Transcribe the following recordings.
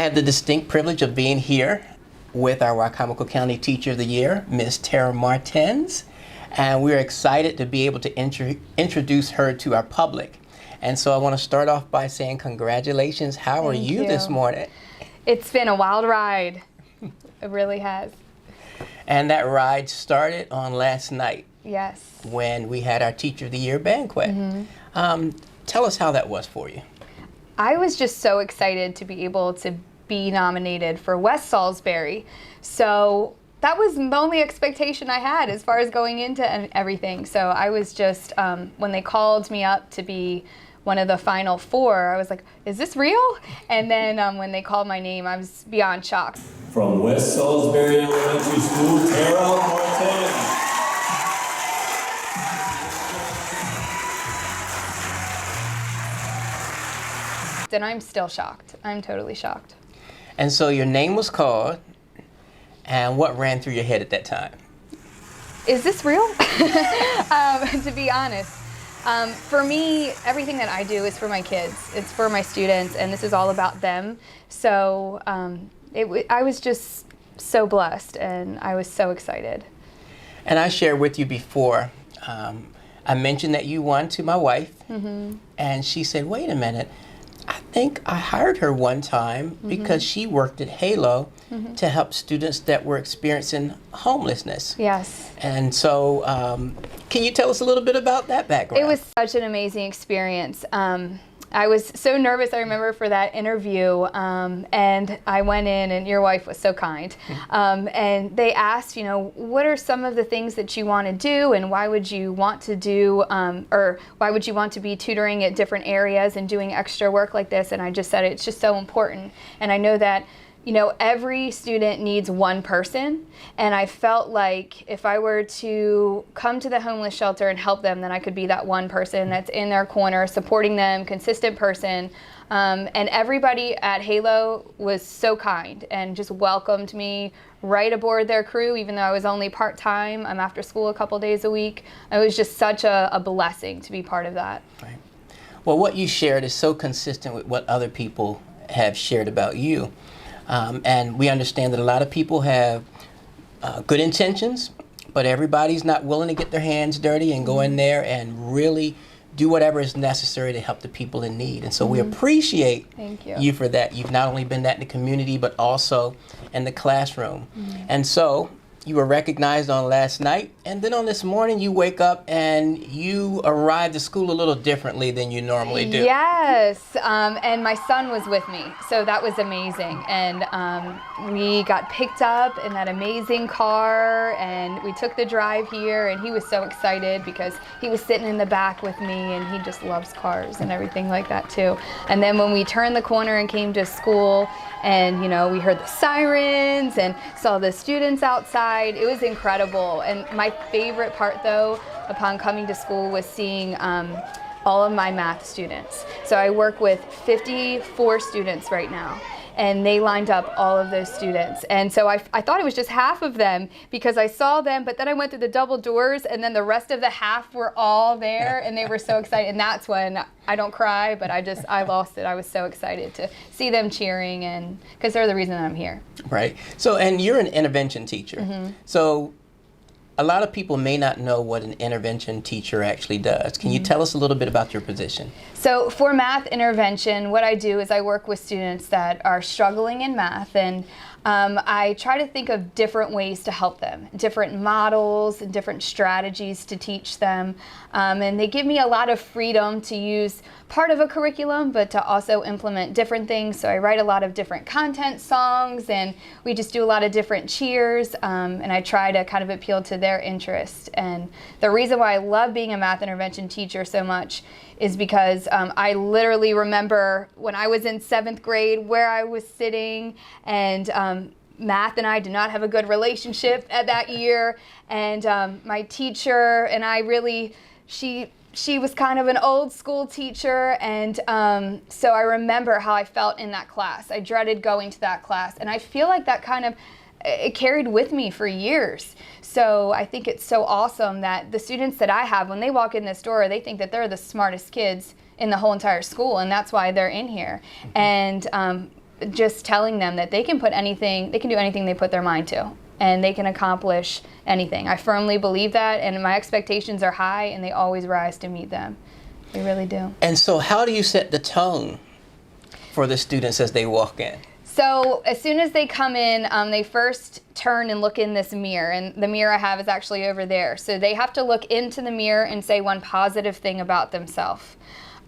have the distinct privilege of being here with our Wycomico County Teacher of the Year, Ms. Tara Martens, and we're excited to be able to introduce her to our public. And so I want to start off by saying congratulations. How are you this morning? It's been a wild ride. It really has. And that ride started on last night. Yes. When we had our Teacher of the Year banquet. Tell us how that was for you. I was just so excited to be able to be nominated for West Salisbury. So that was the only expectation I had as far as going into everything. So I was just, when they called me up to be one of the final four, I was like, is this real? And then when they called my name, I was beyond shocked. From West Salisbury Elementary School, Tara Martens. And I'm still shocked. I'm totally shocked. And so your name was called, and what ran through your head at that time? Is this real? To be honest, for me, everything that I do is for my kids. It's for my students, and this is all about them. So I was just so blessed, and I was so excited. And I shared with you before, I mentioned that you won to my wife, and she said, wait a minute, I think I hired her one time because she worked at Halo to help students that were experiencing homelessness. Yes. And so, can you tell us a little bit about that background? It was such an amazing experience. I was so nervous, I remember, for that interview, and I went in, and your wife was so kind, and they asked, you know, what are some of the things that you want to do, and why would you want to do, or why would you want to be tutoring at different areas and doing extra work like this? And I just said, it's just so important, and I know that, you know, every student needs one person, and I felt like if I were to come to the homeless shelter and help them, then I could be that one person that's in their corner, supporting them, consistent person. And everybody at Halo was so kind and just welcomed me right aboard their crew, even though I was only part-time. I'm after school a couple days a week. It was just such a blessing to be part of that. Right. Well, what you shared is so consistent with what other people have shared about you. And we understand that a lot of people have good intentions, but everybody's not willing to get their hands dirty and go in there and really do whatever is necessary to help the people in need. And so we appreciate you for that. You've not only been that in the community, but also in the classroom. And so you were recognized on last night, and then on this morning you wake up and you arrive to school a little differently than you normally do. Yes, and my son was with me, so that was amazing. And we got picked up in that amazing car, and we took the drive here, and he was so excited because he was sitting in the back with me, and he just loves cars and everything like that too. And then when we turned the corner and came to school, and you know, we heard the sirens and saw the students outside, it was incredible. And my favorite part, though, upon coming to school was seeing all of my math students. So I work with 54 students right now, and they lined up all of those students. And so I thought it was just half of them because I saw them, but then I went through the double doors, and then the rest of the half were all there, and they were so excited. And that's when I don't cry, but I lost it. I was so excited to see them cheering, and because they're the reason that I'm here. Right. So, and you're an intervention teacher. So a lot of people may not know what an intervention teacher actually does. Can you tell us a little bit about your position? So for math intervention, what I do is I work with students that are struggling in math, and I try to think of different ways to help them, different models and different strategies to teach them. And they give me a lot of freedom to use part of a curriculum, but to also implement different things. So I write a lot of different content songs, and we just do a lot of different cheers, and I try to kind of appeal to their interest. And the reason why I love being a math intervention teacher so much is because I literally remember when I was in 7th grade where I was sitting, and math and I did not have a good relationship at that year, and my teacher and I really, she was kind of an old school teacher, and so I remember how I felt in that class. I dreaded going to that class, and I feel like that kind of, it carried with me for years. So I think it's so awesome that the students that I have, when they walk in this door, they think that they're the smartest kids in the whole entire school, and that's why they're in here. And just telling them that they can do anything they put their mind to, and they can accomplish anything. I firmly believe that, and my expectations are high, and they always rise to meet them. They really do. And so how do you set the tone for the students as they walk in? So as soon as they come in, they first turn and look in this mirror, and the mirror I have is actually over there. So they have to look into the mirror and say one positive thing about themselves.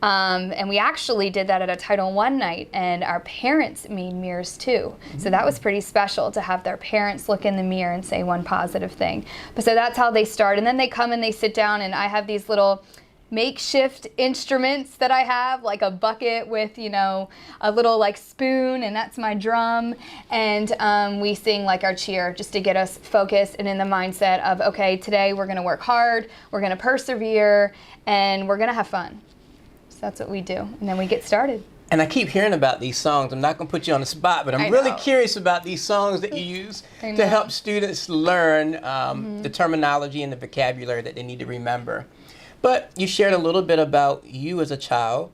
And we actually did that at a Title I night, and our parents made mirrors too. So that was pretty special to have their parents look in the mirror and say one positive thing. But so that's how they start. And then they come and they sit down, and I have these little makeshift instruments that I have, like a bucket with, a little like spoon, and that's my drum. And we sing like our cheer just to get us focused and in the mindset of, okay, today we're gonna work hard, we're gonna persevere, and we're gonna have fun. So that's what we do. And then we get started. And I keep hearing about these songs. I'm not going to put you on the spot, but I'm really curious about these songs that you use to help students learn the terminology and the vocabulary that they need to remember. But you shared a little bit about you as a child.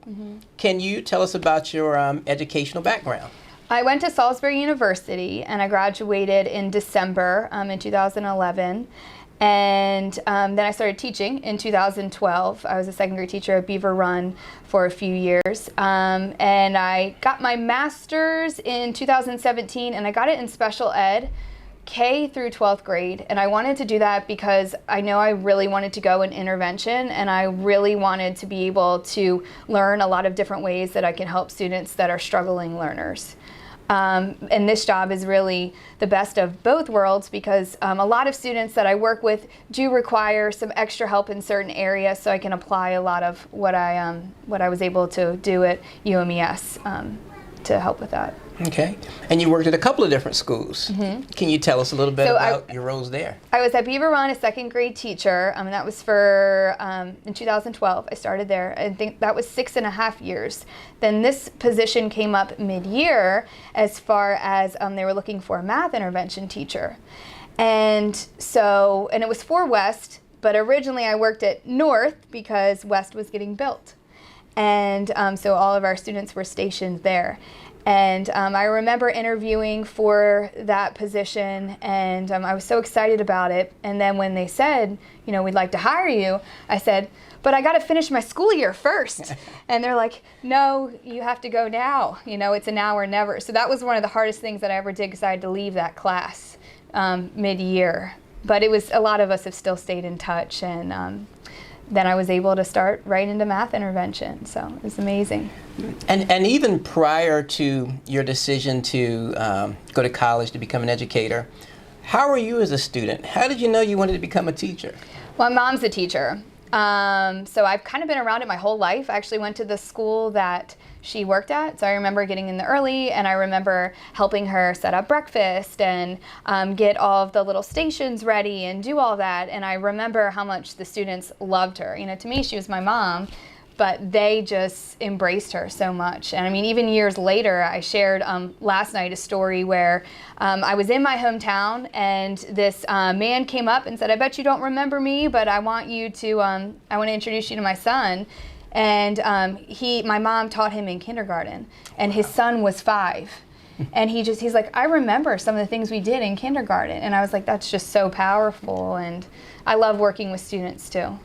Can you tell us about your educational background? I went to Salisbury University, and I graduated in December in 2011. And then I started teaching in 2012. I was a second grade teacher at Beaver Run for a few years. And I got my master's in 2017, and I got it in special ed, K through 12th grade. And I wanted to do that because I know I really wanted to go in intervention, and I really wanted to be able to learn a lot of different ways that I can help students that are struggling learners. And this job is really the best of both worlds, because a lot of students that I work with do require some extra help in certain areas, so I can apply a lot of what I was able to do at UMES to help with that. Okay. And you worked at a couple of different schools. Can you tell us a little bit about your roles there? I was at Beaver Run, a second grade teacher, and that was for, in 2012, I started there. I think that was 6.5 years. Then this position came up mid-year as far as they were looking for a math intervention teacher. And it was for West, but originally I worked at North because West was getting built. And so all of our students were stationed there. And I remember interviewing for that position, and I was so excited about it. And then when they said, we'd like to hire you, I said, but I got to finish my school year first. And they're like, no, you have to go now. It's a now or never. So that was one of the hardest things that I ever did, because I had to leave that class mid-year. But a lot of us have still stayed in touch, and then I was able to start right into math intervention. So it was amazing. And even prior to your decision to go to college to become an educator, how were you as a student? How did you know you wanted to become a teacher? Well, my mom's a teacher. So I've kind of been around it my whole life. I actually went to the school that she worked at, so I remember getting in there early, and I remember helping her set up breakfast and get all of the little stations ready and do all that. And I remember how much the students loved her. To me, she was my mom, but they just embraced her so much. And I mean, even years later, I shared last night a story where I was in my hometown, and this man came up and said, I bet you don't remember me, but I want to introduce you to my son. And my mom taught him in kindergarten, and his son was 5. And he's like, I remember some of the things we did in kindergarten. And I was like, that's just so powerful. And I love working with students too.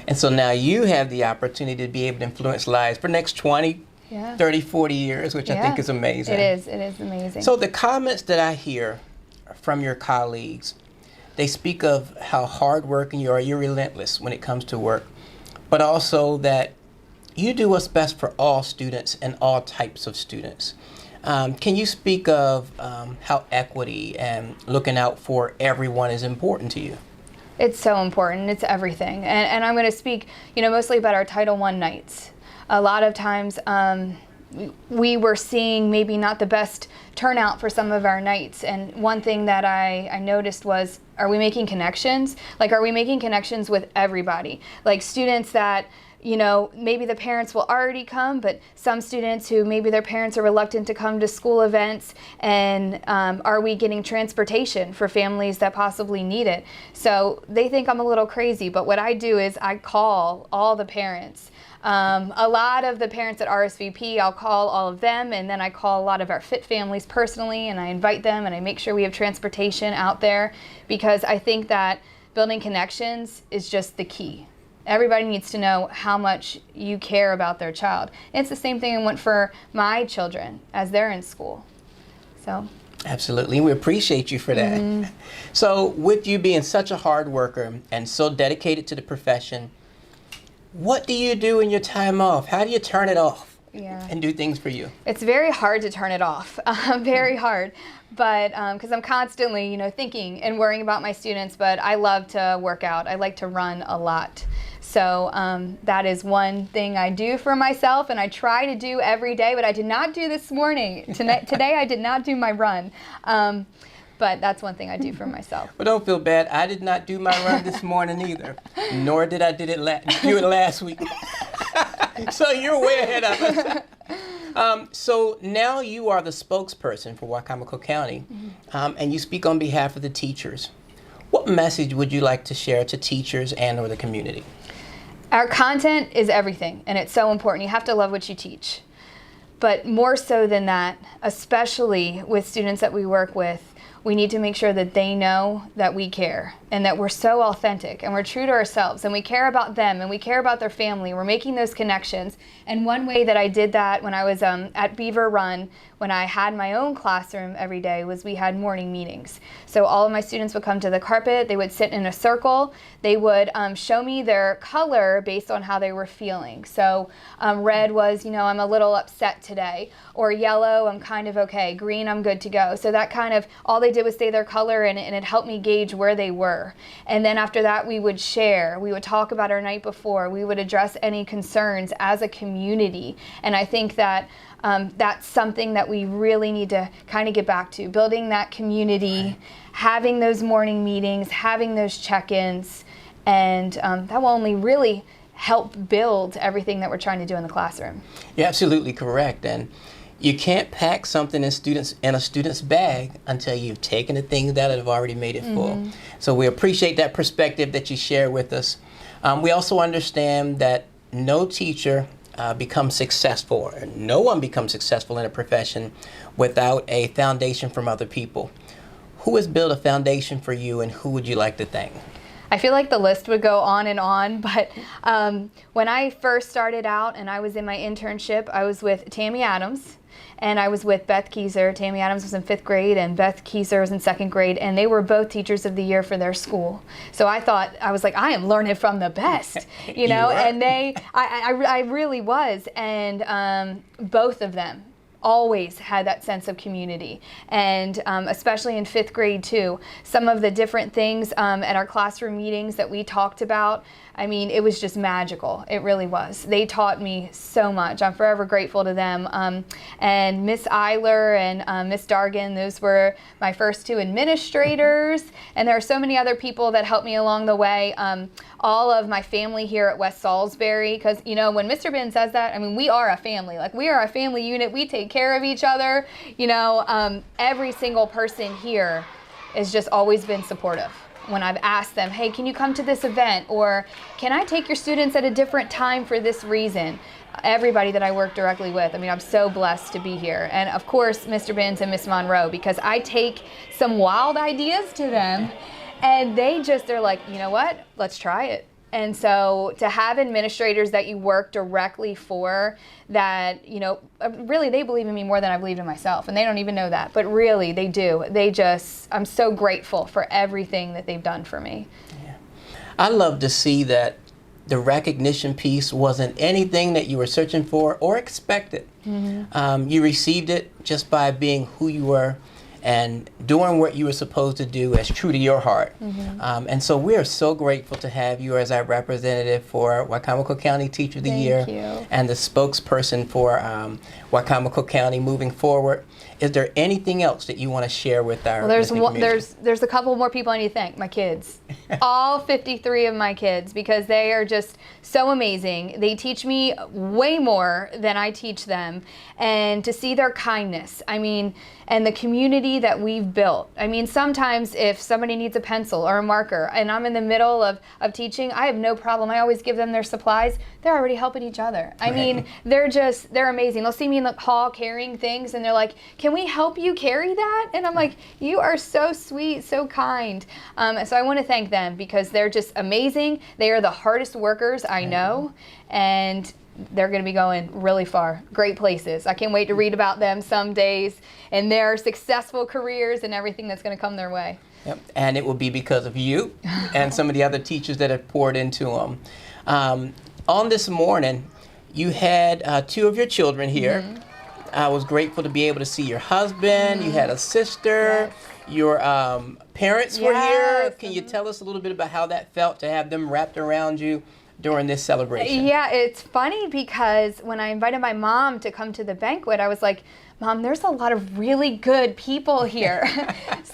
And so now you have the opportunity to be able to influence lives for the next 20, 30, 40 years, which I think is amazing. It is amazing. So the comments that I hear from your colleagues, they speak of how hardworking you are. You're relentless when it comes to work, but also that you do what's best for all students and all types of students. Can you speak of how equity and looking out for everyone is important to you? It's so important. It's everything. And I'm going to speak, mostly about our Title I nights. A lot of times we were seeing maybe not the best turnout for some of our nights. And one thing that I noticed was, are we making connections? Like, are we making connections with everybody? Like students that, you know, maybe the parents will already come, but some students who maybe their parents are reluctant to come to school events, and are we getting transportation for families that possibly need it? So they think I'm a little crazy, but what I do is I call all the parents. A lot of the parents at RSVP, I'll call all of them, and then I call a lot of our fit families personally, and I invite them, and I make sure we have transportation out there, because I think that building connections is just the key. Everybody needs to know how much you care about their child. And it's the same thing I want for my children as they're in school. So. Absolutely, we appreciate you for that. So with you being such a hard worker and so dedicated to the profession, what do you do in your time off? How do you turn it off and do things for you? It's very hard to turn it off, very hard. But because I'm constantly, you know, thinking and worrying about my students, but I love to work out. I like to run a lot. So that is one thing I do for myself, and I try to do every day, but I did not do this morning. Today I did not do my run. But that's one thing I do for myself. Well, don't feel bad. I did not do my run this morning either, nor did I do it last week. So you're way ahead of us. So now you are the spokesperson for Wicomico County, and you speak on behalf of the teachers. What message would you like to share to teachers and or the community? Our content is everything, and it's so important. You have to love what you teach. But more so than that, especially with students that we work with, we need to make sure that they know that we care and that we're so authentic and we're true to ourselves and we care about them and we care about their family. We're making those connections. And one way that I did that when I was at Beaver Run, when I had my own classroom every day, was we had morning meetings. So all of my students would come to the carpet, they would sit in a circle, they would show me their color based on how they were feeling. So red was, you know, I'm a little upset today, or yellow, I'm kind of okay, green, I'm good to go. So that kind of, all they did was say their color, and it helped me gauge where they were. And then after that, we would share, we would talk about our night before, we would address any concerns as a community. And I think that that's something that we really need to kind of get back to, building that community, having those morning meetings, having those check-ins, and that will only really help build everything that we're trying to do in the classroom. You're absolutely correct. And you can't pack something in a student's bag until you've taken the things that have already made it full. So we appreciate that perspective that you share with us. We also understand that no teacher becomes successful, or no one becomes successful in a profession without a foundation from other people. Who has built a foundation for you, and who would you like to thank? I feel like the list would go on, but when I first started out and I was in my internship, I was with Tammy Adams and I was with Beth Kieser. Tammy Adams was in 5th grade and Beth Kieser was in 2nd grade, and they were both teachers of the year for their school. So I was like, I am learning from the best, you know, and I really was. And both of them always had that sense of community, and especially in 5th grade too. Some of the different things at our classroom meetings that we talked about, I mean, it was just magical. It really was. They taught me so much. I'm forever grateful to them. And Miss Eiler and Miss Dargan, those were my first 2 administrators. And there are so many other people that helped me along the way. All of my family here at West Salisbury, because, you know, when Mr. Ben says that, I mean, we are a family. Like, we are a family unit. We take care of each other. You know, every single person here has just always been supportive. When I've asked them, hey, can you come to this event? Or can I take your students at a different time for this reason? Everybody that I work directly with, I mean, I'm so blessed to be here. And of course, Mr. Binns and Miss Monroe, because I take some wild ideas to them and they're like, you know what, let's try it. And so to have administrators that you work directly for that, you know, really they believe in me more than I believe in myself. And they don't even know that, but really they do. I'm so grateful for everything that they've done for me. Yeah. I love to see that the recognition piece wasn't anything that you were searching for or expected. You received it just by being who you were and doing what you were supposed to do as true to your heart. And so we are so grateful to have you as our representative for Wicomico County Teacher of the Year and the spokesperson for Wicomico County moving forward. Is there anything else that you want to share with our Well, there's a couple more people I need to thank. My kids. all 53 of my kids because they are just so amazing. They teach me way more than I teach them. And to see their kindness, I mean, and the community that we've built. I mean, sometimes if somebody needs a pencil or a marker and I'm in the middle of teaching, I have no problem. I always give them their supplies. They're already helping each other. I mean, they're amazing. They'll see me in the hall carrying things and they're like, can we help you carry that? And I'm like, you are so sweet, so kind. So I want to thank them because they're just amazing. They are the hardest workers I know. And they're going to be going really far, great places. I can't wait to read about them some days and their successful careers and everything that's going to come their way. Yep. And it will be because of you and some of the other teachers that have poured into them. On this morning, you had 2 of your children here. I was grateful to be able to see your husband. You had a sister. Your parents were here. Can you tell us a little bit about how that felt to have them wrapped around you during this celebration? Yeah, it's funny because when I invited my mom to come to the banquet, I was like, Mom, there's a lot of really good people here.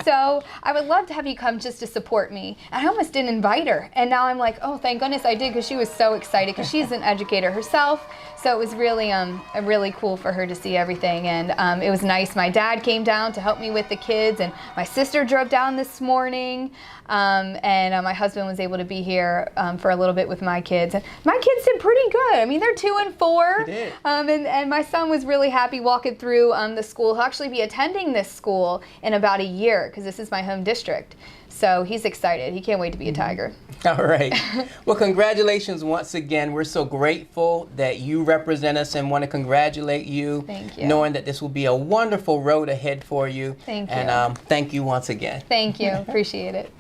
So I would love to have you come just to support me. And I almost didn't invite her. And now I'm like, oh, thank goodness I did because she was so excited because she's an educator herself. So it was really cool for her to see everything. And it was nice. My dad came down to help me with the kids and my sister drove down this morning. And my husband was able to be here for a little bit with my kids. And my kids did pretty good. I mean, they're 2 and 4. They did. And my son was really happy walking through the school. He'll actually be attending this school in about a year because this is my home district. So he's excited. He can't wait to be a Tiger. All right. Well, congratulations once again. We're so grateful that you represent us and want to congratulate you. Thank you. Knowing that this will be a wonderful road ahead for you. Thank you. And thank you once again. Thank you. Appreciate it.